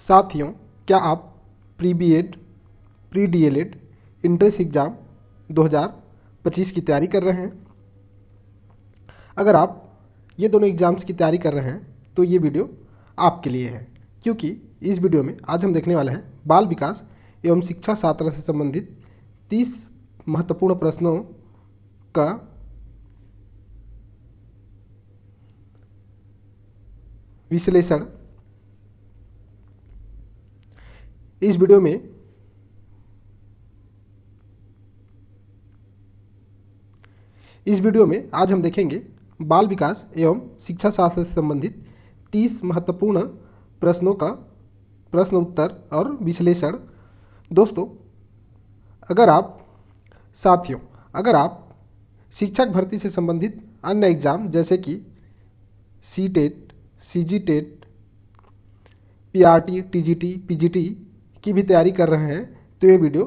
साथियों, क्या आप pre BEd, pre DElEd, entrance exam 2025 की तैयारी कर रहे हैं? अगर आप ये दोनों एग्ज़ाम्स की तैयारी कर रहे हैं तो ये वीडियो आपके लिए है, क्योंकि इस वीडियो में आज हम देखने वाले हैं बाल विकास एवं शिक्षा शास्त्र से संबंधित 30 महत्वपूर्ण प्रश्नों का विश्लेषण। इस वीडियो में आज हम देखेंगे बाल विकास एवं शिक्षा शास्त्र से संबंधित 30 महत्वपूर्ण प्रश्नों का प्रश्न उत्तर और विश्लेषण। दोस्तों, अगर आप शिक्षक भर्ती से संबंधित अन्य एग्ज़ाम जैसे कि सीटेट, सीजीटेट, पीआरटी, टीजीटी, पीजीटी की भी तैयारी कर रहे हैं तो ये वीडियो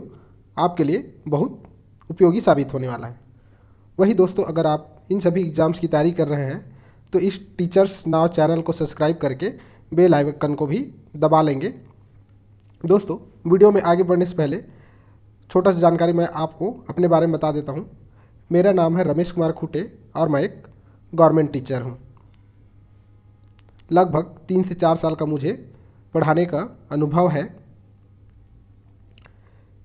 आपके लिए बहुत उपयोगी साबित होने वाला है। वही दोस्तों, अगर आप इन सभी एग्ज़ाम्स की तैयारी कर रहे हैं तो इस टीचर्स नाउ चैनल को सब्सक्राइब करके बेल आइकन को भी दबा लेंगे। दोस्तों, वीडियो में आगे बढ़ने से पहले छोटा सा जानकारी मैं आपको अपने बारे में बता देता हूँ। मेरा नाम है रमेश कुमार खूटे और मैं एक गवर्नमेंट टीचर हूँ। लगभग 3 से 4 साल का मुझे पढ़ाने का अनुभव है।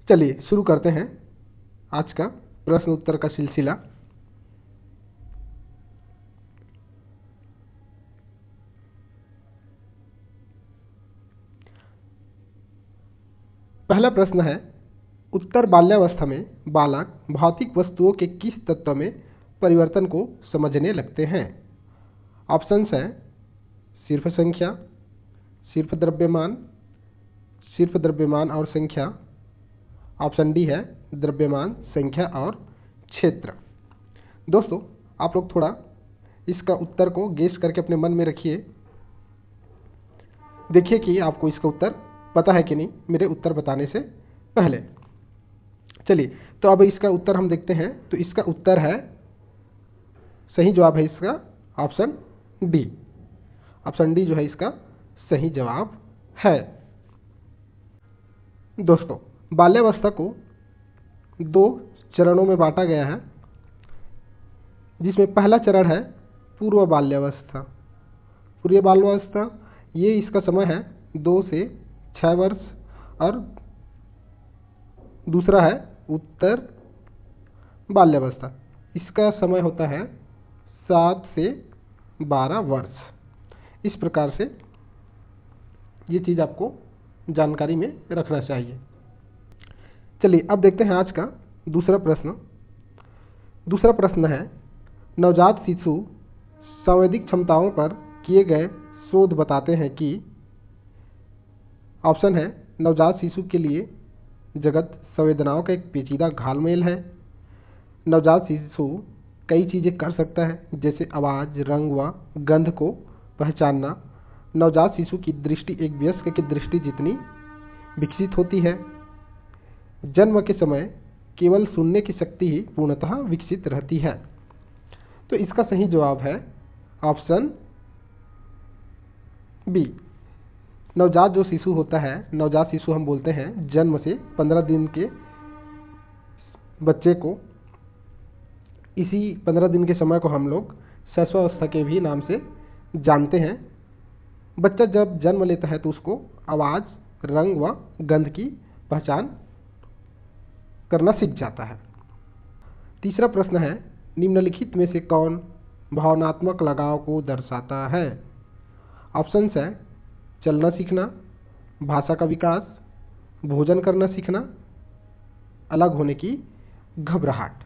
चलिए शुरू करते हैं आज का प्रश्न उत्तर का सिलसिला। पहला प्रश्न है, उत्तर बाल्यावस्था में बालक भौतिक वस्तुओं के किस तत्व में परिवर्तन को समझने लगते हैं? ऑप्शंस हैं सिर्फ संख्या, सिर्फ द्रव्यमान और संख्या। ऑप्शन डी है द्रव्यमान, संख्या और क्षेत्र। दोस्तों, आप लोग थोड़ा इसका उत्तर को गेस करके अपने मन में रखिए। देखिए कि आपको इसका उत्तर पता है कि नहीं मेरे उत्तर बताने से पहले। चलिए, तो अब इसका उत्तर हम देखते हैं। तो इसका उत्तर है, सही जवाब है इसका ऑप्शन डी। ऑप्शन डी जो है इसका सही जवाब है। दोस्तों, बाल्यावस्था को 2 चरणों में बांटा गया है, जिसमें पहला चरण है पूर्व बाल्यावस्था। पूर्व बाल्यावस्था ये इसका समय है 2 से 6 वर्ष और दूसरा है उत्तर बाल्यावस्था। इसका समय होता है 7 से 12 वर्ष। इस प्रकार से ये चीज़ आपको जानकारी में रखना चाहिए। चलिए अब देखते हैं आज का दूसरा प्रश्न। दूसरा प्रश्न है, नवजात शिशु संवेदिक क्षमताओं पर किए गए शोध बताते हैं कि। ऑप्शन है, नवजात शिशु के लिए जगत संवेदनाओं का एक पेचीदा घालमेल है। नवजात शिशु कई चीज़ें कर सकता है, जैसे आवाज़, रंग व गंध को पहचानना। नवजात शिशु की दृष्टि एक वयस्क की दृष्टि जितनी विकसित होती है। जन्म के समय केवल सुनने की शक्ति ही पूर्णतः विकसित रहती है। तो इसका सही जवाब है ऑप्शन बी। नवजात जो शिशु होता है, नवजात शिशु हम बोलते हैं जन्म से 15 दिन के बच्चे को। इसी 15 दिन के समय को हम लोग शैशवावस्था के भी नाम से जानते हैं। बच्चा जब जन्म लेता है तो उसको आवाज़, रंग व गंध की पहचान करना सीख जाता है। तीसरा प्रश्न है, निम्नलिखित में से कौन भावनात्मक लगाव को दर्शाता है? ऑप्शंस है, चलना सीखना, भाषा का विकास, भोजन करना सीखना, अलग होने की घबराहट।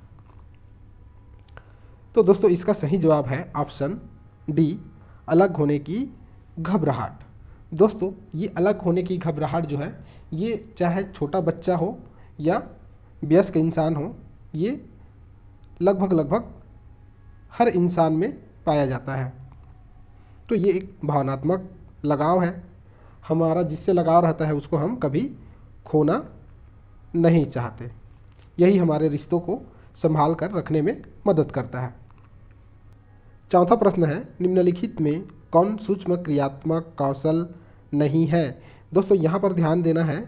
तो दोस्तों, इसका सही जवाब है ऑप्शन डी, अलग होने की घबराहट। दोस्तों, ये अलग होने की घबराहट जो है, ये चाहे छोटा बच्चा हो या वयस्क इंसान हो, ये लगभग हर इंसान में पाया जाता है। तो ये एक भावनात्मक लगाव है। हमारा जिससे लगाव रहता है उसको हम कभी खोना नहीं चाहते। यही हमारे रिश्तों को संभाल कर रखने में मदद करता है। चौथा प्रश्न है, निम्नलिखित में कौन सूक्ष्म क्रियात्मक कौशल नहीं है? दोस्तों यहाँ पर ध्यान देना है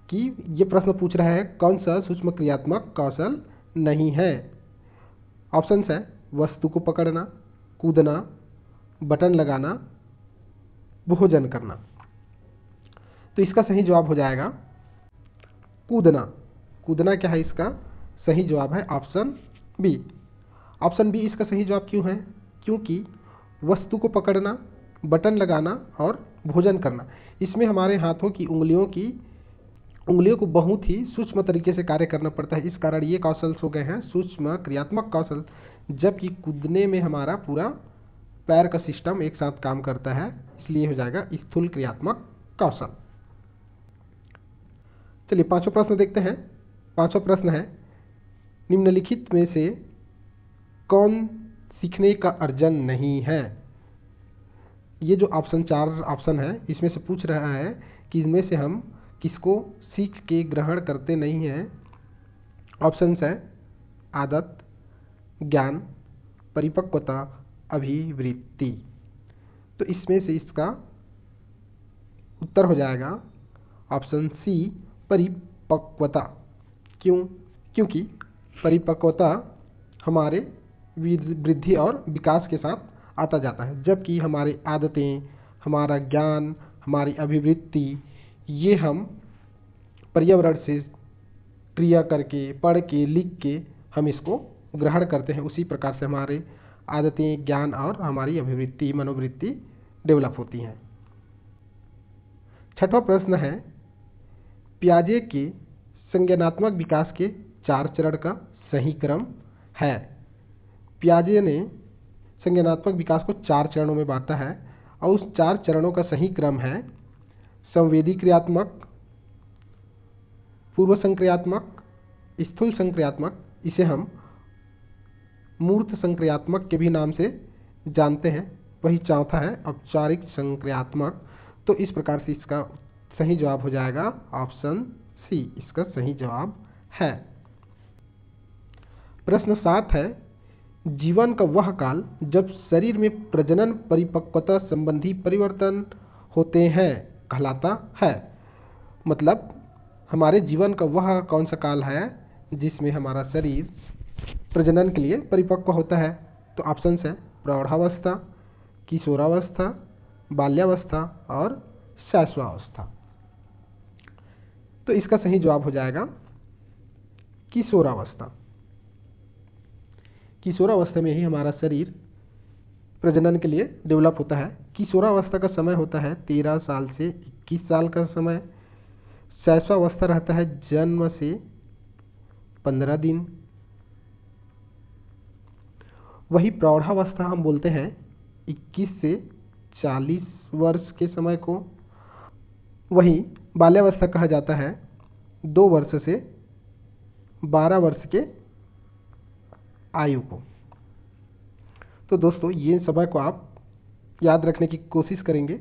कि ये प्रश्न पूछ रहा है कौन सा सूक्ष्म क्रियात्मक कौशल नहीं है। ऑप्शंस है वस्तु को पकड़ना, कूदना, बटन लगाना, भोजन करना। तो इसका सही जवाब हो जाएगा कूदना। कूदना क्या है, इसका सही जवाब है ऑप्शन बी। ऑप्शन बी इसका सही जवाब क्यों है? क्योंकि वस्तु को पकड़ना, बटन लगाना और भोजन करना, इसमें हमारे हाथों की उंगलियों को बहुत ही सूक्ष्म तरीके से कार्य करना पड़ता है। इस कारण ये कौशल हो गए हैं सूक्ष्म क्रियात्मक कौशल, जबकि कूदने में हमारा पूरा पैर का सिस्टम एक साथ काम करता है, इसलिए हो जाएगा स्थूल क्रियात्मक कौशल। चलिए पांचवा प्रश्न देखते हैं। पांचवा प्रश्न है निम्नलिखित में से कौन सीखने का अर्जन नहीं है? ये जो चार ऑप्शन है इसमें से पूछ रहा है कि इसमें से हम किसको सीख के ग्रहण करते नहीं हैं। ऑप्शंस है आदत, ज्ञान, परिपक्वता, अभिवृत्ति। तो इसमें से इसका उत्तर हो जाएगा ऑप्शन सी, परिपक्वता। क्यों? क्योंकि परिपक्वता हमारे वृद्धि और विकास के साथ आता जाता है, जबकि हमारी आदतें, हमारा ज्ञान, हमारी अभिवृत्ति, ये हम पर्यावरण से क्रिया करके, पढ़ के, लिख के हम इसको ग्रहण करते हैं। उसी प्रकार से हमारे आदतें, ज्ञान और हमारी अभिवृत्ति, मनोवृत्ति डेवलप होती हैं। छठवां प्रश्न है पियाजे के संज्ञानात्मक विकास के 4 चरण का सही क्रम है। पियाजे ने संज्ञानात्मक विकास को 4 चरणों में बांटा है और उस 4 चरणों का सही क्रम है संवेदी क्रियात्मक, पूर्व संक्रियात्मक, स्थूल संक्रियात्मक, इसे हम मूर्त संक्रियात्मक के भी नाम से जानते हैं। वही चौथा है औपचारिक संक्रियात्मक। तो इस प्रकार से इसका सही जवाब हो जाएगा ऑप्शन सी, इसका सही जवाब है। प्रश्न 7 है जीवन का वह काल जब शरीर में प्रजनन परिपक्वता संबंधी परिवर्तन होते हैं कहलाता है। मतलब हमारे जीवन का वह कौन सा काल है जिसमें हमारा शरीर प्रजनन के लिए परिपक्व होता है? तो ऑप्शंस है प्रौढ़ावस्था, किशोरावस्था, बाल्यावस्था और शैशवावस्था। तो इसका सही जवाब हो जाएगा किशोरावस्था। किशोरावस्था में ही हमारा शरीर प्रजनन के लिए डेवलप होता है। किशोरावस्था का समय होता है 13 साल से 21 साल का समय। शैशवावस्था रहता है जन्म से 15 दिन। वही प्रौढ़ावस्था हम बोलते हैं 21 से 40 वर्ष के समय को। वही बाल्यावस्था कहा जाता है 2 वर्ष से 12 वर्ष के आयु को। तो दोस्तों ये समय को आप याद रखने की कोशिश करेंगे,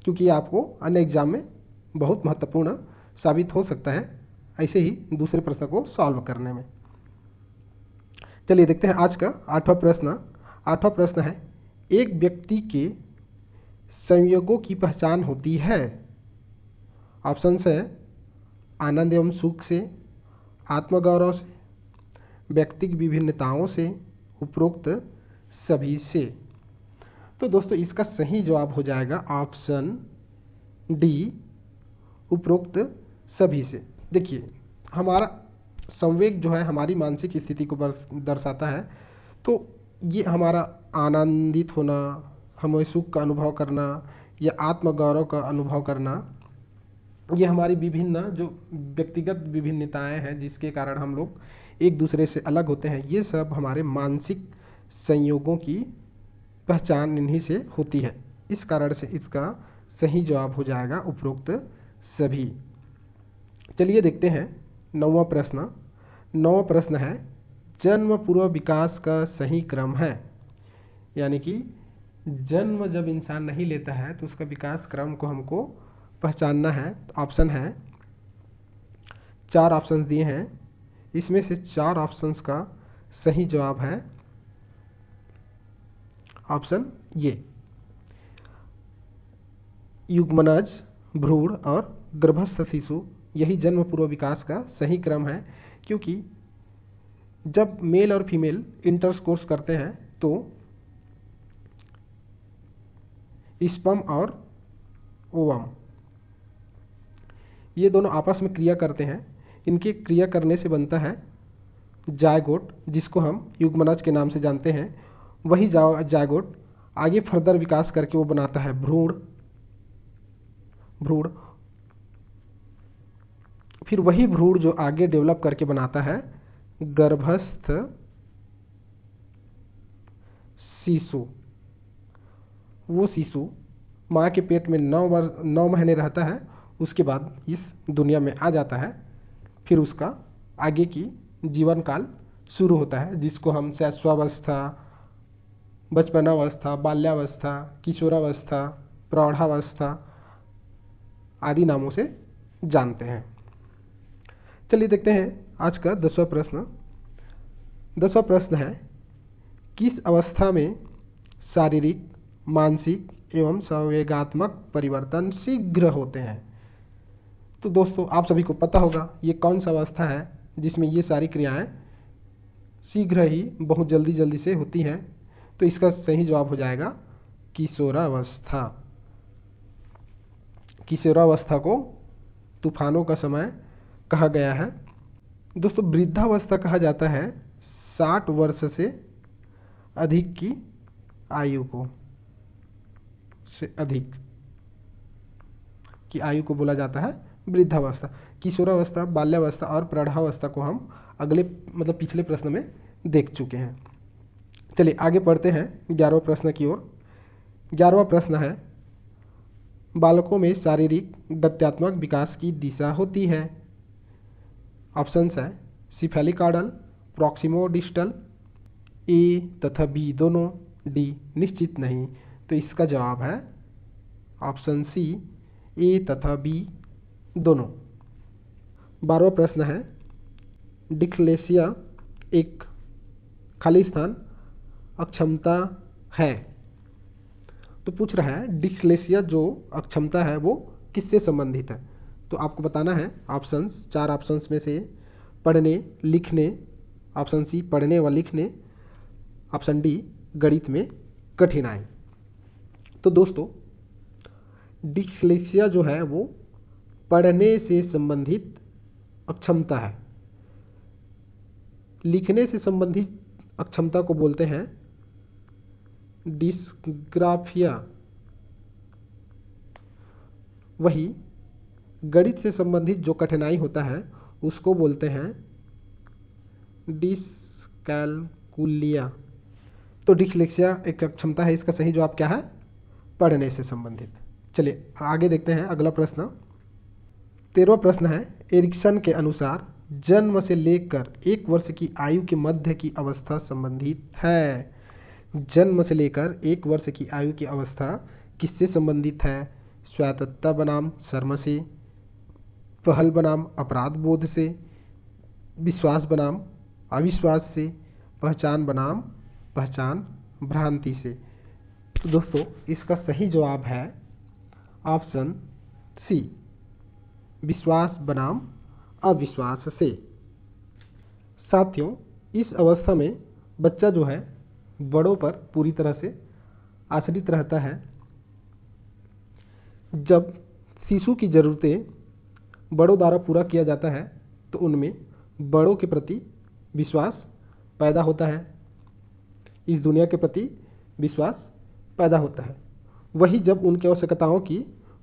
क्योंकि आपको अन्य एग्जाम में बहुत महत्वपूर्ण साबित हो सकता है ऐसे ही दूसरे प्रश्न को सॉल्व करने में। चलिए देखते हैं आज का 8वां प्रश्न। 8वां प्रश्न है एक व्यक्ति के संयोगों की पहचान होती है। ऑप्शंस है आनंद एवं सुख से, आत्मगौरव से, व्यक्तिगत विभिन्नताओं से, उपरोक्त सभी से। तो दोस्तों इसका सही जवाब हो जाएगा ऑप्शन डी, उपरोक्त सभी से। देखिए हमारा संवेग जो है हमारी मानसिक स्थिति को दर्शाता है। तो ये हमारा आनंदित होना, हमें सुख का अनुभव करना या आत्मगौरव का अनुभव करना, ये हमारी विभिन्न जो व्यक्तिगत विभिन्नताएं हैं जिसके कारण हम लोग एक दूसरे से अलग होते हैं, ये सब हमारे मानसिक संयोगों की पहचान इन्हीं से होती है। इस कारण से इसका सही जवाब हो जाएगा उपरोक्त सभी। चलिए देखते हैं 9वां प्रश्न। 9वां प्रश्न है जन्म पूर्व विकास का सही क्रम है। यानी कि जन्म जब इंसान नहीं लेता है तो उसका विकास क्रम को हमको पहचानना है। ऑप्शन है 4 ऑप्शंस दिए हैं, इसमें से 4 ऑप्शंस का सही जवाब है ऑप्शन ये युग्मनज, भ्रूण और गर्भस्थ शिशु, यही जन्म पूर्व विकास का सही क्रम है। क्योंकि जब मेल और फीमेल इंटरकोर्स करते हैं तो स्पर्म और ओवम ये दोनों आपस में क्रिया करते हैं। इनके क्रिया करने से बनता है जायगोट, जिसको हम युग्मनज के नाम से जानते हैं। वही जायगोट आगे फर्दर विकास करके वो बनाता है भ्रूण। फिर वही भ्रूण जो आगे डेवलप करके बनाता है गर्भस्थ शिशु। वो शिशु माँ के पेट में 9 महीने रहता है, उसके बाद इस दुनिया में आ जाता है। फिर उसका आगे की जीवन काल शुरू होता है, जिसको हम शैशवावस्था, बचपनावस्था, बाल्यावस्था, किशोरावस्था, प्रौढ़ावस्था आदि नामों से जानते हैं। चलिए देखते हैं आज का 10वां प्रश्न। 10वां प्रश्न है, किस अवस्था में शारीरिक, मानसिक एवं संवेगात्मक परिवर्तन शीघ्र होते हैं? तो दोस्तों आप सभी को पता होगा ये कौन सा अवस्था है जिसमें ये सारी क्रियाएं शीघ्र ही बहुत जल्दी जल्दी से होती हैं। तो इसका सही जवाब हो जाएगा किशोरावस्था। किशोरावस्था को तूफानों का समय कहा गया है। दोस्तों वृद्धावस्था कहा जाता है 60 वर्ष से अधिक की आयु को, से अधिक की आयु को बोला जाता है वृद्धावस्था। किशोरावस्था, बाल्यावस्था और प्रौढ़ावस्था को हम अगले पिछले प्रश्न में देख चुके हैं। चलिए आगे पढ़ते हैं 11वें प्रश्न की ओर। 11वां प्रश्न है, बालकों में शारीरिक गत्यात्मक विकास की दिशा होती है। ऑप्शंस है सिफेलिकार्डल, प्रॉक्सिमोडिस्टल, ए तथा बी दोनों, डी निश्चित नहीं। तो इसका जवाब है ऑप्शन सी, ए तथा बी दोनों। 12वां प्रश्न है, डिस्लेक्सिया एक खाली स्थान अक्षमता है। तो पूछ रहा है डिस्लेक्सिया जो अक्षमता है वो किससे संबंधित है? तो आपको बताना है ऑप्शंस, 4 ऑप्शंस में से पढ़ने लिखने, ऑप्शन सी पढ़ने व लिखने, ऑप्शन डी गणित में कठिनाई। तो दोस्तों डिस्लेक्सिया जो है वो पढ़ने से संबंधित अक्षमता है। लिखने से संबंधित अक्षमता को बोलते हैं डिस्ग्राफिया। वही गणित से संबंधित जो कठिनाई होता है उसको बोलते हैं डिसकैलकुलिया। तो डिस्लेक्सिया एक अक्षमता है, इसका सही जवाब क्या है? पढ़ने से संबंधित। चलिए आगे देखते हैं अगला प्रश्न। 13वां प्रश्न है, एरिक्सन के अनुसार जन्म से लेकर 1 वर्ष की आयु के मध्य की अवस्था संबंधित है। जन्म से लेकर 1 वर्ष की आयु की अवस्था किससे संबंधित है? स्वायत्तता बनाम शर्म से, पहल बनाम अपराध बोध से, विश्वास बनाम अविश्वास से, पहचान बनाम पहचान भ्रांति से। तो दोस्तों इसका सही जवाब है ऑप्शन सी, विश्वास बनाम अविश्वास से। साथियों इस अवस्था में बच्चा जो है बड़ों पर पूरी तरह से आश्रित रहता है। जब शिशु की ज़रूरतें बड़ों द्वारा पूरा किया जाता है तो उनमें बड़ों के प्रति विश्वास पैदा होता है, इस दुनिया के प्रति विश्वास पैदा होता है। वही जब उनकी आवश्यकताओं की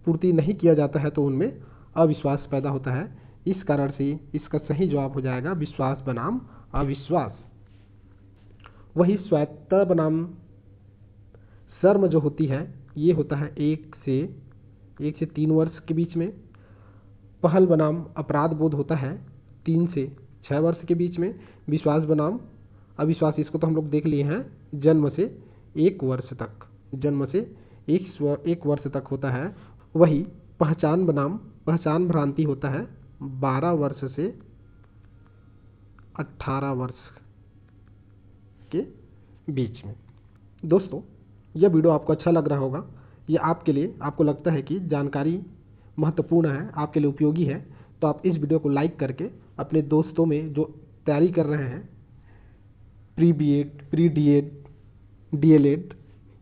पूर्ति नहीं किया जाता है तो उनमें अविश्वास पैदा होता है। इस कारण से इसका सही जवाब हो जाएगा विश्वास बनाम अविश्वास। वही स्वायत्तता बनाम शर्म जो होती है ये होता है 1 से 3 वर्ष के बीच में। पहल बनाम अपराध बोध होता है 3 से 6 वर्ष के बीच में। विश्वास बनाम अविश्वास इसको तो हम लोग देख लिए हैं जन्म से 1 वर्ष तक, जन्म से 1 वर्ष तक होता है। वही पहचान बनाम पहचान भ्रांति होता है 12 वर्ष से 18 वर्ष के बीच में। दोस्तों यह वीडियो आपको अच्छा लग रहा होगा। यह आपके लिए, आपको लगता है कि जानकारी महत्वपूर्ण है, आपके लिए उपयोगी है, तो आप इस वीडियो को लाइक करके अपने दोस्तों में जो तैयारी कर रहे हैं pre BEd, pre DEd, DElEd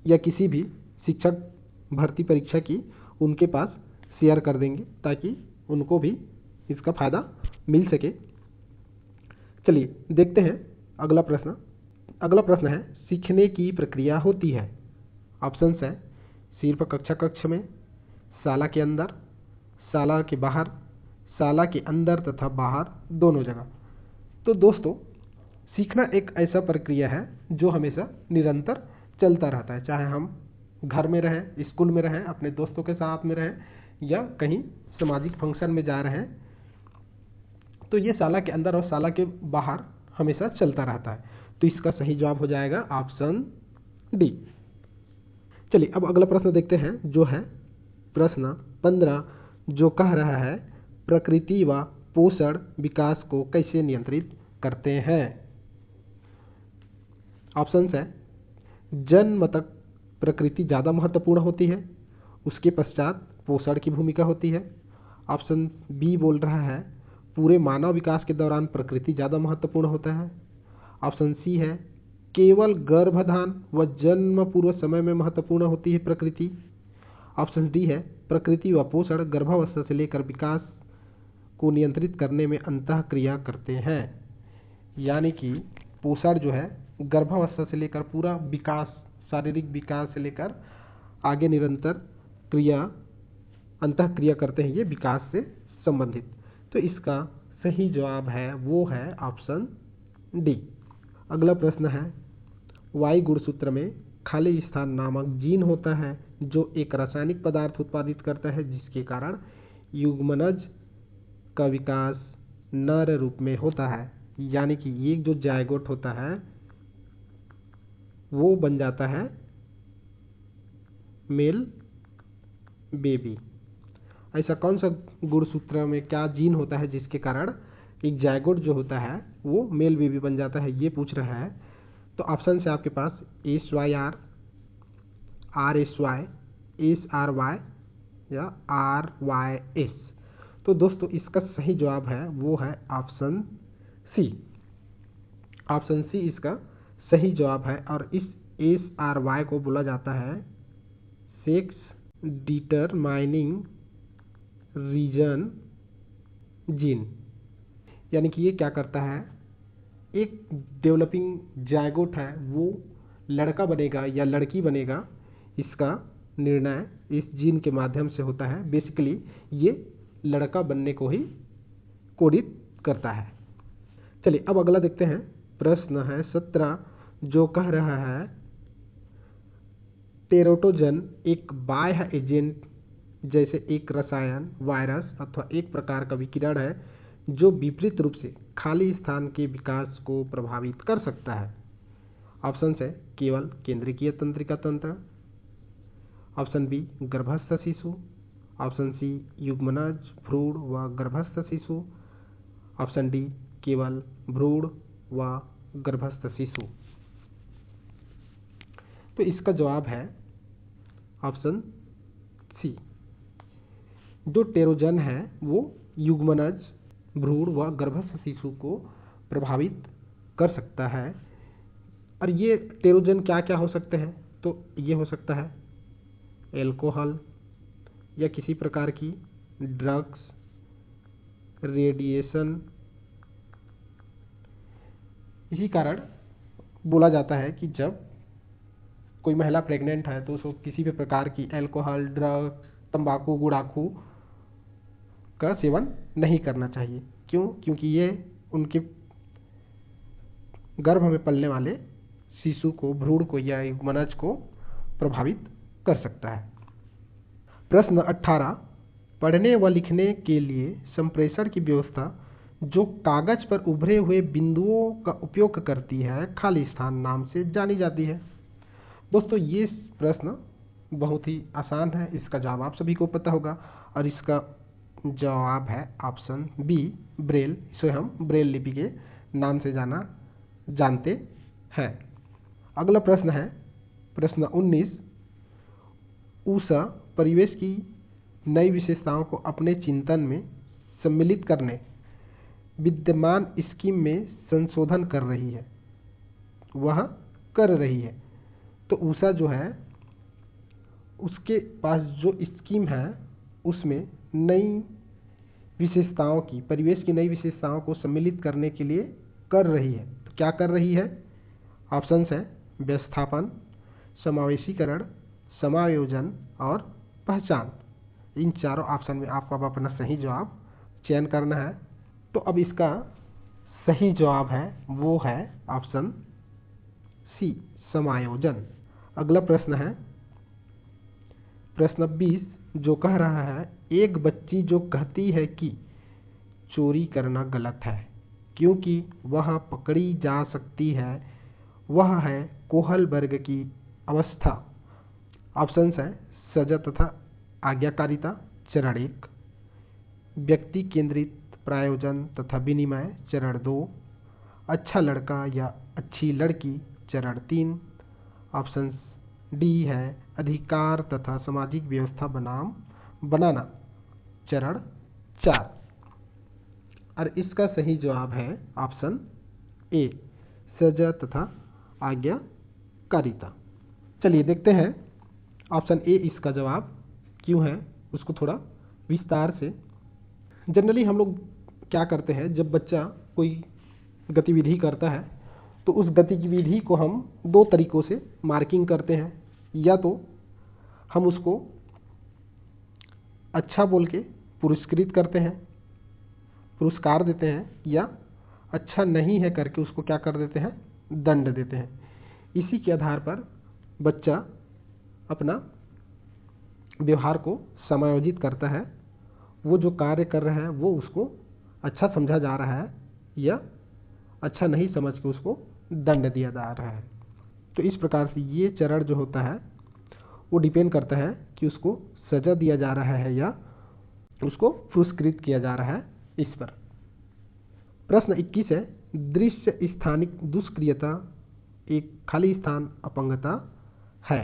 या किसी भी शिक्षक भर्ती परीक्षा की, उनके पास शेयर कर देंगे ताकि उनको भी इसका फ़ायदा मिल सके। चलिए देखते हैं अगला प्रश्न। अगला प्रश्न है, सीखने की प्रक्रिया होती है। ऑप्शंस है सिर्फ कक्षा कक्ष में, शाला के अंदर, शाला के बाहर, शाला के अंदर तथा बाहर दोनों जगह। तो दोस्तों, सीखना एक ऐसा प्रक्रिया है जो हमेशा निरंतर चलता रहता है, चाहे हम घर में रहें, स्कूल में रहें, अपने दोस्तों के साथ में रहें या कहीं सामाजिक फंक्शन में जा रहे हैं, तो ये शाला के अंदर और शाला के बाहर हमेशा चलता रहता है। तो इसका सही जवाब हो जाएगा ऑप्शन डी। चलिए अब अगला प्रश्न देखते हैं, जो है प्रश्न 15, जो कह रहा है प्रकृति व पोषण विकास को कैसे नियंत्रित करते हैं। ऑप्शंस है जन्म तक प्रकृति ज़्यादा महत्वपूर्ण होती है, उसके पश्चात पोषण की भूमिका होती है। ऑप्शन बी बोल रहा है पूरे मानव विकास के दौरान प्रकृति ज़्यादा महत्वपूर्ण होता है। ऑप्शन सी है केवल गर्भधान व जन्म पूर्व समय में महत्वपूर्ण होती है प्रकृति। ऑप्शन डी है प्रकृति व पोषण गर्भावस्था से लेकर विकास को नियंत्रित करने में अंतःक्रिया करते हैं। यानी कि पोषण जो है गर्भावस्था से लेकर पूरा विकास, शारीरिक विकास से लेकर आगे निरंतर क्रिया, अंतःक्रिया करते हैं, ये विकास से संबंधित। तो इसका सही जवाब है वो है ऑप्शन डी। अगला प्रश्न है, वाई गुणसूत्र में खाली स्थान नामक जीन होता है जो एक रासायनिक पदार्थ उत्पादित करता है जिसके कारण युग्मनज का विकास नर रूप में होता है। यानी कि ये जो जायगोट होता है वो बन जाता है मेल बेबी। ऐसा कौन सा गुणसूत्र में क्या जीन होता है जिसके कारण एक जायगोट जो होता है वो मेल बेबी बन जाता है, ये पूछ रहा है। तो ऑप्शन है आपके पास SYR, RSY, SRY या RYS। तो दोस्तों इसका सही जवाब है वो है ऑप्शन सी। ऑप्शन सी इसका सही जवाब है और इस SRY को बोला जाता है सेक्स डिटरमाइनिंग रीजन जीन। यानी कि ये क्या करता है, एक डेवलपिंग जायगोट है वो लड़का बनेगा या लड़की बनेगा, इसका निर्णय इस जीन के माध्यम से होता है। बेसिकली ये लड़का बनने को ही कोडित करता है। चलिए अब अगला देखते हैं, प्रश्न है 17, जो कह रहा है टेरोटोजन एक बाह्य एजेंट जैसे एक रसायन, वायरस अथवा एक प्रकार का विकिरण है जो विपरीत रूप से खाली स्थान के विकास को प्रभावित कर सकता है। ऑप्शन है केवल केंद्रीय तंत्रिका तंत्र, ऑप्शन बी गर्भस्थ शिशु, ऑप्शन सी युग्मनज, भ्रूण व गर्भस्थ शिशु, ऑप्शन डी केवल भ्रूण व गर्भस्थ शिशु। तो इसका जवाब है ऑप्शन सी। जो टेरोजन है वो युग्मनज, भ्रूण व गर्भस्थ शिशु को प्रभावित कर सकता है। और ये टेरोजन क्या क्या हो सकते हैं, तो ये हो सकता है एल्कोहल या किसी प्रकार की ड्रग्स, रेडिएशन। इसी कारण बोला जाता है कि जब कोई महिला प्रेग्नेंट है तो उसको किसी भी प्रकार की एल्कोहल, ड्रग, तंबाकू, गुड़ाखू का सेवन नहीं करना चाहिए। क्यों? क्योंकि ये उनके गर्भ में पलने वाले शिशु को, भ्रूण को या युग्मनज को प्रभावित कर सकता है। प्रश्न 18, पढ़ने व लिखने के लिए संप्रेषण की व्यवस्था जो कागज पर उभरे हुए बिंदुओं का उपयोग करती है खाली स्थान नाम से जानी जाती है। दोस्तों ये प्रश्न बहुत ही आसान है, इसका जवाब आप सभी को पता होगा और इसका जवाब है ऑप्शन बी ब्रेल। इसे हम ब्रेल लिपि के नाम से जानते हैं। अगला प्रश्न है प्रश्न 19, उषा परिवेश की नई विशेषताओं को अपने चिंतन में सम्मिलित करने विद्यमान स्कीम में संशोधन कर रही है, वह कर रही है। तो उषा जो है उसके पास जो स्कीम है उसमें नई विशेषताओं की, परिवेश की नई विशेषताओं को सम्मिलित करने के लिए कर रही है। तो क्या कर रही है? ऑप्शंस है व्यवस्थापन, समावेशीकरण, समायोजन और पहचान। इन चारों ऑप्शन में आपको अब अपना सही जवाब चयन करना है। तो अब इसका सही जवाब है वो है ऑप्शन सी, समायोजन। अगला प्रश्न है प्रश्न 20, जो कह रहा है एक बच्ची जो कहती है कि चोरी करना गलत है क्योंकि वह पकड़ी जा सकती है, वह है कोहल वर्ग की अवस्था। ऑप्शंस है सजा तथा आज्ञाकारिता चरण 1, व्यक्ति केंद्रित प्रायोजन तथा विनिमय चरण 2, अच्छा लड़का या अच्छी लड़की चरण 3, ऑप्शन डी है अधिकार तथा सामाजिक व्यवस्था बनाना चरण 4। और इसका सही जवाब है ऑप्शन ए, सजा तथा आज्ञाकारिता। चलिए देखते हैं ऑप्शन ए इसका जवाब क्यों है, उसको थोड़ा विस्तार से। जनरली हम लोग क्या करते हैं, जब बच्चा कोई गतिविधि करता है तो उस गतिविधि को हम दो तरीकों से मार्किंग करते हैं। या तो हम उसको अच्छा बोल के पुरस्कृत करते हैं, पुरस्कार देते हैं, या अच्छा नहीं है करके उसको क्या कर देते हैं, दंड देते हैं। इसी के आधार पर बच्चा अपना व्यवहार को समायोजित करता है। वो जो कार्य कर रहा है वो उसको अच्छा समझा जा रहा है या अच्छा नहीं समझ के उसको दंड दिया जा रहा है। तो इस प्रकार से ये चरण जो होता है वो डिपेंड करता है कि उसको सजा दिया जा रहा है या उसको पुरस्कृत किया जा रहा है इस पर। प्रश्न 21 है दृश्य स्थानिक दुष्क्रियता एक खाली स्थान अपंगता है।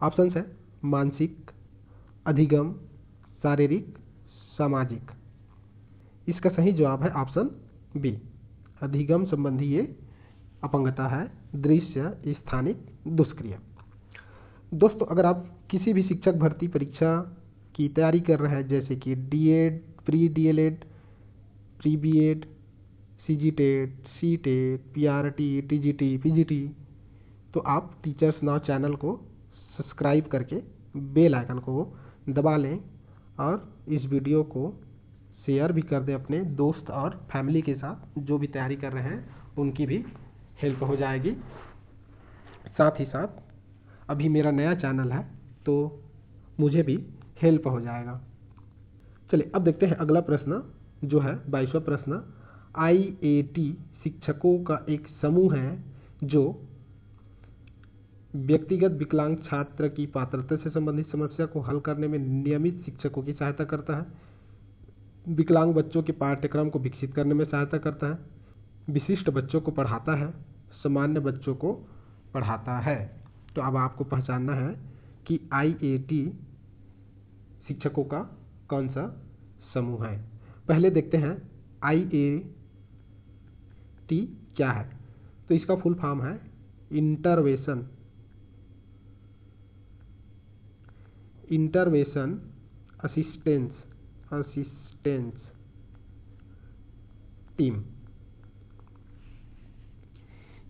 ऑप्शंस है मानसिक, अधिगम, शारीरिक, सामाजिक। इसका सही जवाब है ऑप्शन बी, अधिगम संबंधी ये अपंगता है, दृश्य स्थानिक दुष्क्रिया। दोस्तों अगर आप किसी भी शिक्षक भर्ती परीक्षा की तैयारी कर रहे हैं जैसे कि DEd, pre DElEd, pre BEd, CGTET, CTET, PRT, TGT, PGT, तो आप टीचर्स नाउ चैनल को सब्सक्राइब करके बेल आइकन को दबा लें और इस वीडियो को शेयर भी कर दें अपने दोस्त और फैमिली के साथ, जो भी तैयारी कर रहे हैं उनकी भी हेल्प हो जाएगी। साथ ही साथ अभी मेरा नया चैनल है तो मुझे भी हेल्प हो जाएगा। चलिए अब देखते हैं अगला प्रश्न जो है 22वां प्रश्न। आईएटी शिक्षकों का एक समूह है जो व्यक्तिगत विकलांग छात्र की पात्रता से संबंधित समस्या को हल करने में नियमित शिक्षकों की सहायता करता है, विकलांग बच्चों के पाठ्यक्रम को विकसित करने में सहायता करता है, विशिष्ट बच्चों को पढ़ाता है, सामान्य बच्चों को पढ़ाता है। तो अब आपको पहचानना है कि आईएटी शिक्षकों का कौन सा समूह है। पहले देखते हैं आईएटी क्या है। तो इसका फुल फॉर्म है इंटरवेंशन असिस्टेंस टीम।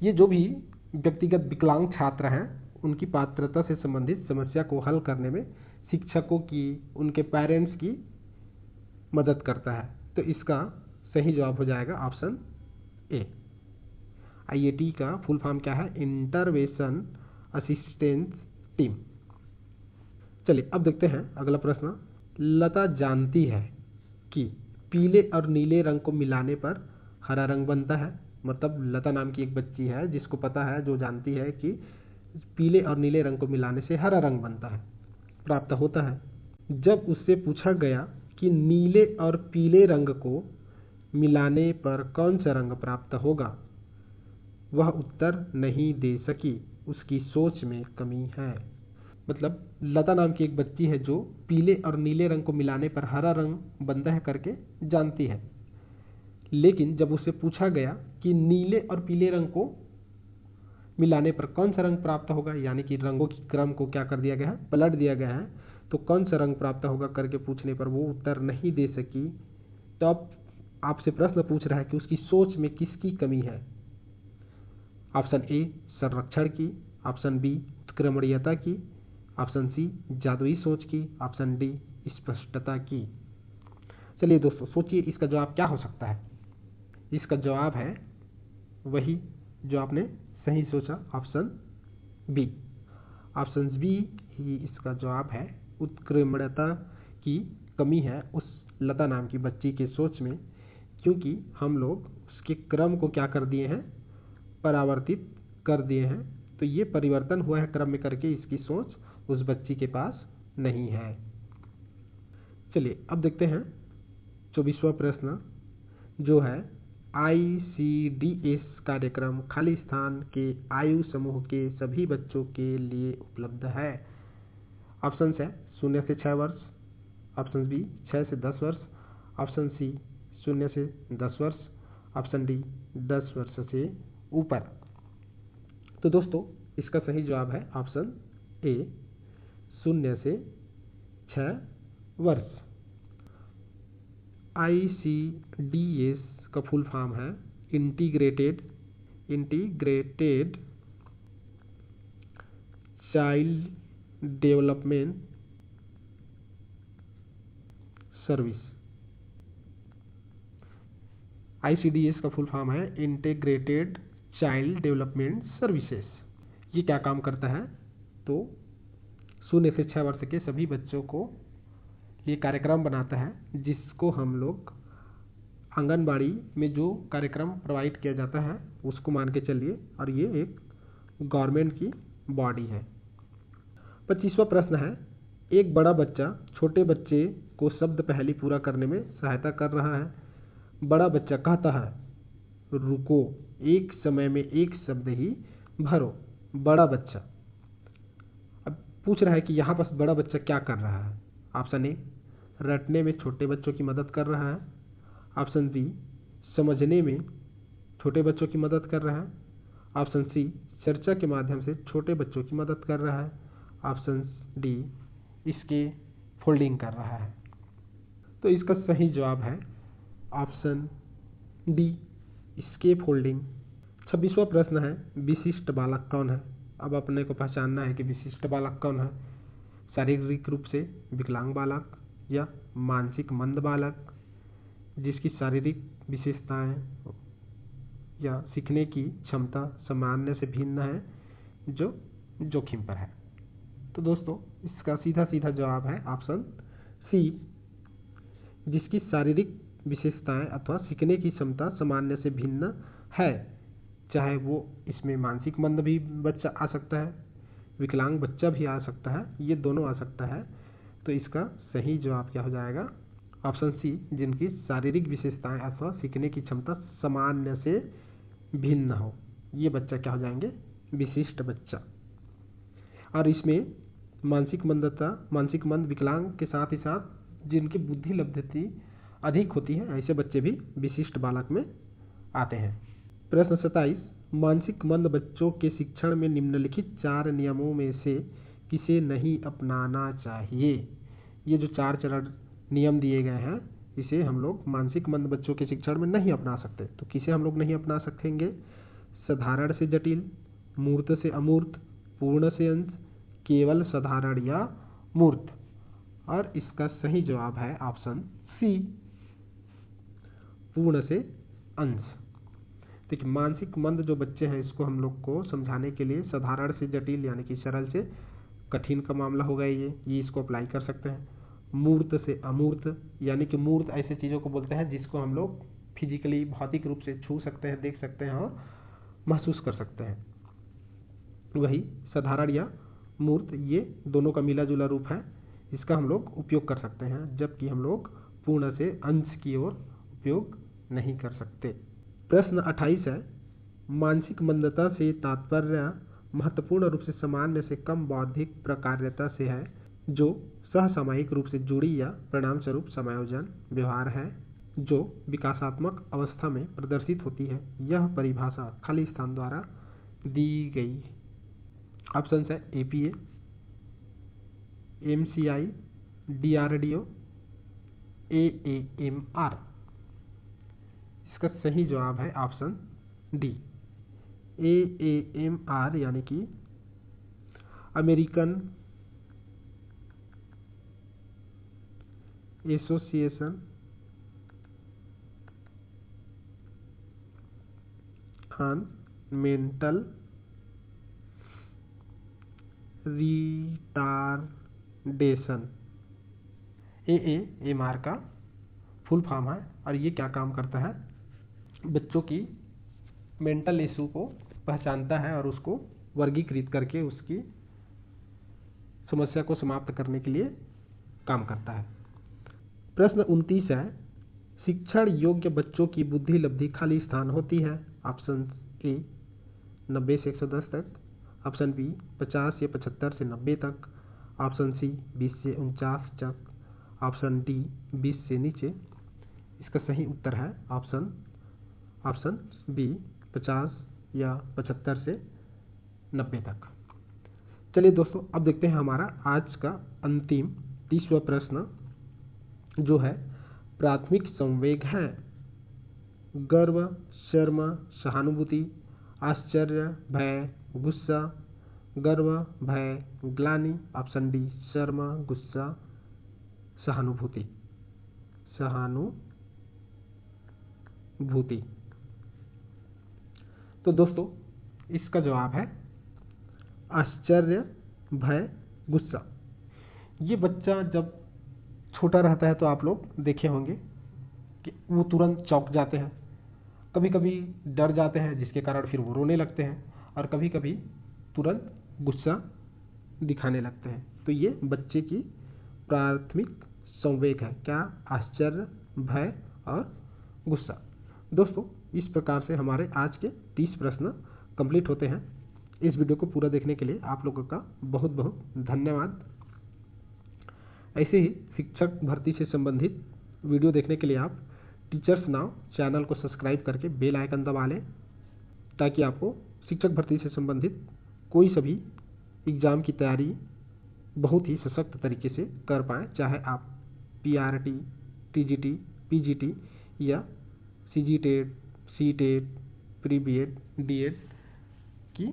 ये जो भी व्यक्तिगत विकलांग छात्र हैं उनकी पात्रता से संबंधित समस्या को हल करने में शिक्षकों की, उनके पेरेंट्स की मदद करता है। तो इसका सही जवाब हो जाएगा ऑप्शन ए। आईएटी का फुल फॉर्म क्या है, इंटरवेंशन असिस्टेंस टीम। चलिए अब देखते हैं अगला प्रश्न। लता जानती है कि पीले और नीले रंग को मिलाने पर हरा रंग बनता है। मतलब लता नाम की एक बच्ची है जिसको पता है, जो जानती है कि पीले और नीले रंग को मिलाने से हरा रंग बनता है, प्राप्त होता है। जब उससे पूछा गया कि नीले और पीले रंग को मिलाने पर कौन सा रंग प्राप्त होगा, वह उत्तर नहीं दे सकी। उसकी सोच में कमी है। मतलब लता नाम की एक बच्ची है जो पीले और नीले रंग को मिलाने पर हरा रंग बनता है करके जानती है, लेकिन जब उससे पूछा गया कि नीले और पीले रंग को मिलाने पर कौन सा रंग प्राप्त होगा, यानी कि रंगों की क्रम को क्या कर दिया गया है, पलट दिया गया है, तो कौन सा रंग प्राप्त होगा करके पूछने पर वो उत्तर नहीं दे सकी। तो अब आपसे प्रश्न पूछ रहा है कि उसकी सोच में किसकी कमी है। ऑप्शन ए संरक्षण की, ऑप्शन बी उत्क्रमणीयता की, ऑप्शन सी जादुई सोच की, ऑप्शन डी स्पष्टता की। चलिए दोस्तों सोचिए इसका जवाब क्या हो सकता है। इसका जवाब है वही जो आपने सही सोचा, ऑप्शन बी। ऑप्शन बी ही इसका जवाब है। उत्क्रमणीयता की कमी है उस लता नाम की बच्ची के सोच में, क्योंकि हम लोग उसके क्रम को क्या कर दिए हैं, परावर्तित कर दिए हैं। तो ये परिवर्तन हुआ है क्रम में करके, इसकी सोच उस बच्ची के पास नहीं है। चलिए अब देखते हैं 24वां प्रश्न जो है ICDS कार्यक्रम खाली स्थान के आयु समूह के सभी बच्चों के लिए उपलब्ध है। ऑप्शन है 0 से 6 वर्ष, ऑप्शन बी 6 से 10 वर्ष, ऑप्शन सी 0 से 10 वर्ष, ऑप्शन डी 10 वर्ष से ऊपर। तो दोस्तों इसका सही जवाब है ऑप्शन ए 0 से 6 वर्ष। ICDS का फुल फॉर्म है integrated child development service. ICDS का फुल फॉर्म है इंटीग्रेटेड चाइल्ड डेवलपमेंट सर्विसेज। ये क्या काम करता है, तो 0 से 6 वर्ष के सभी बच्चों को ये कार्यक्रम बनाता है, जिसको हम लोग आंगनबाड़ी में जो कार्यक्रम प्रोवाइड किया जाता है उसको मान के चलिए, और ये एक गवर्नमेंट की बॉडी है। 25वां प्रश्न है एक बड़ा बच्चा छोटे बच्चे को शब्द पहेली पूरा करने में सहायता कर रहा है। बड़ा बच्चा कहता है रुको, एक समय में एक शब्द ही भरो। बड़ा बच्चा अब पूछ रहा है कि यहाँ पर बड़ा बच्चा क्या कर रहा है। ऑप्शन ए रटने में छोटे बच्चों की मदद कर रहा है, ऑप्शन बी समझने में छोटे बच्चों की मदद कर रहा है, ऑप्शन सी चर्चा के माध्यम से छोटे बच्चों की मदद कर रहा है, ऑप्शन डी इसके फोल्डिंग कर रहा है। तो इसका सही जवाब है ऑप्शन डी इसके फोल्डिंग। 26वां प्रश्न है विशिष्ट बालक कौन है। अब अपने को पहचानना है कि विशिष्ट बालक कौन है। शारीरिक रूप से विकलांग बालक या मानसिक मंद बालक जिसकी शारीरिक विशेषताएं या सीखने की क्षमता सामान्य से भिन्न है, जो जोखिम पर है। तो दोस्तों इसका सीधा सीधा जवाब है ऑप्शन सी, जिसकी शारीरिक विशेषताएं अथवा सीखने की क्षमता सामान्य से भिन्न है। चाहे वो इसमें मानसिक मंद भी बच्चा आ सकता है, विकलांग बच्चा भी आ सकता है, ये दोनों आ सकता है। तो इसका सही जवाब क्या हो जाएगा, ऑप्शन सी, जिनकी शारीरिक विशेषताएं अथवा सीखने की क्षमता सामान्य से भिन्न हो, ये बच्चा क्या हो जाएंगे, विशिष्ट बच्चा। और इसमें मानसिक मंद विकलांग के साथ ही साथ जिनकी बुद्धि लब्धि अधिक होती है, ऐसे बच्चे भी विशिष्ट बालक में आते हैं। प्रश्न 27 मानसिक मंद बच्चों के शिक्षण में निम्नलिखित 4 नियमों में से किसे नहीं अपनाना चाहिए। ये जो 4 चरण नियम दिए गए हैं, इसे हम लोग मानसिक मंद बच्चों के शिक्षण में नहीं अपना सकते। तो किसे हम लोग नहीं अपना सकेंगे, साधारण से जटिल, मूर्त से अमूर्त, पूर्ण से अंश, केवल साधारण या मूर्त। और इसका सही जवाब है ऑप्शन सी, पूर्ण से अंश। देखिए मानसिक मंद जो बच्चे हैं इसको हम लोग को समझाने के लिए साधारण से जटिल यानी कि सरल से कठिन का मामला होगा, ये इसको अप्लाई कर सकते हैं। मूर्त से अमूर्त यानी कि मूर्त ऐसे चीज़ों को बोलते हैं जिसको हम लोग फिजिकली भौतिक रूप से छू सकते हैं, देख सकते हैं और महसूस कर सकते हैं। वही साधारण या मूर्त, ये दोनों का मिला जुला रूप है, इसका हम लोग उपयोग कर सकते हैं, जबकि हम लोग पूर्ण से अंश की ओर उपयोग नहीं कर सकते। प्रश्न 28 है मानसिक मंदता से तात्पर्य महत्वपूर्ण रूप से सामान्य से कम बौद्धिक प्रकार्यता से है, जो सहसामयिक रूप से जुड़ी या परिणामस्वरूप समायोजन व्यवहार है, जो विकासात्मक अवस्था में प्रदर्शित होती है। यह परिभाषा खाली स्थान द्वारा दी गई। ऑप्शन है एपीए, एमसीआई, डीआरडीओ, एएएमआर। इसका सही जवाब है ऑप्शन डी, एएएमआर, यानी कि American Association on Mental Retardation. AAMR का फुल फॉर्म है और ये क्या काम करता है, बच्चों की मेंटल इशू को पहचानता है और उसको वर्गीकृत करके उसकी समस्या को समाप्त करने के लिए काम करता है। प्रश्न 29 है, शिक्षण योग्य बच्चों की बुद्धि लब्धि खाली स्थान होती है। ऑप्शन ए 90 से 110 तक, ऑप्शन बी 50 या 75 से 90 तक, ऑप्शन सी 20 से 49 तक, ऑप्शन डी 20 से नीचे। इसका सही उत्तर है ऑप्शन बी 50 या 75 से 90 तक। चलिए दोस्तों, अब देखते हैं हमारा आज का अंतिम 30वां प्रश्न, जो है प्राथमिक संवेग है गर्व, शर्म, सहानुभूति, आश्चर्य, भय, गुस्सा, गर्व, भय, ग्लानि। ऑप्शन डी शर्म, गुस्सा, सहानुभूति। तो दोस्तों, इसका जवाब है आश्चर्य, भय, गुस्सा। ये बच्चा जब छोटा रहता है तो आप लोग देखे होंगे कि वो तुरंत चौंक जाते हैं, कभी कभी डर जाते हैं जिसके कारण फिर वो रोने लगते हैं, और कभी कभी तुरंत गुस्सा दिखाने लगते हैं। तो ये बच्चे की प्राथमिक संवेग है, क्या? आश्चर्य, भय और गुस्सा। दोस्तों, इस प्रकार से हमारे आज के 30 प्रश्न कंप्लीट होते हैं। इस वीडियो को पूरा देखने के लिए आप लोगों का बहुत बहुत धन्यवाद। ऐसे ही शिक्षक भर्ती से संबंधित वीडियो देखने के लिए आप टीचर्स नाउ चैनल को सब्सक्राइब करके बेल आइकन दबा लें, ताकि आपको शिक्षक भर्ती से संबंधित कोई सभी एग्ज़ाम की तैयारी बहुत ही सशक्त तरीके से कर पाएँ, चाहे आप पीआरटी, टीजीटी, पीजीटी या सीजीटेट, सीटेट, प्री बीएड, डीएड की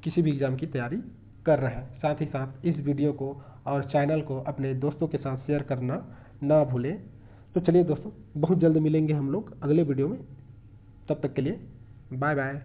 किसी भी एग्ज़ाम की तैयारी कर रहे हैं। साथ ही साथ इस वीडियो को और चैनल को अपने दोस्तों के साथ शेयर करना ना भूलें। तो चलिए दोस्तों, बहुत जल्द मिलेंगे हम लोग अगले वीडियो में। तब तक के लिए बाय बाय।